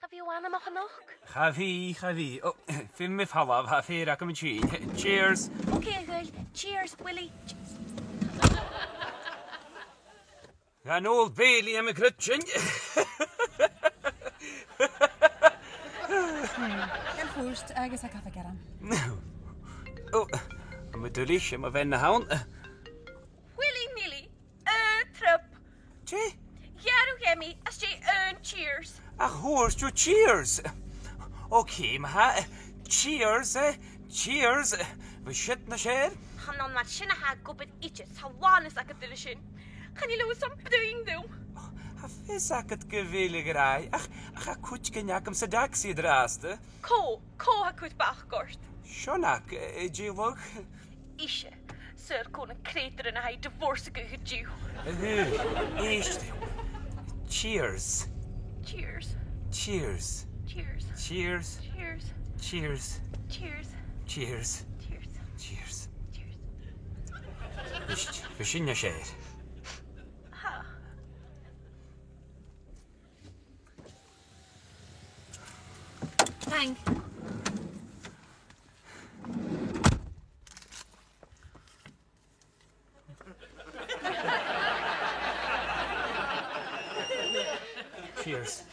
Have you one amach noch? Chafi. Oh, fin mi fhalaf, ha fér ac am chi. Cheers. Okay, Goill. Cheers, Willie. An old Bailey am a crutchin. Gan fúst agus a cafa garam. Oh, am a delish am a ven na hound. Willie Millie. Trip. Che? Yaru Yemi. As cheers. Ach, horse, you cheers. Okay, ma. Cheers, cheers. We shit na share. Hanon mat sinna ha gubit itches. Hawanis ac a dilishin. Can you lose some doing though? Ha fes ac at gyfeilig rai. Ach, a cwt gynniag am sa Tacsi draste. Co ha cwt bach gort. Sionac, Gàidhlig. Ishe. Sir kon een kreter en hij divorce gegeju. Eerst. Cheers. Cheers. Cheers. Cheers. Cheers. Cheers. Cheers. Cheers. Cheers. Cheers. Cheers. Cheers. We zien je share. Ha. Thank. Cheers.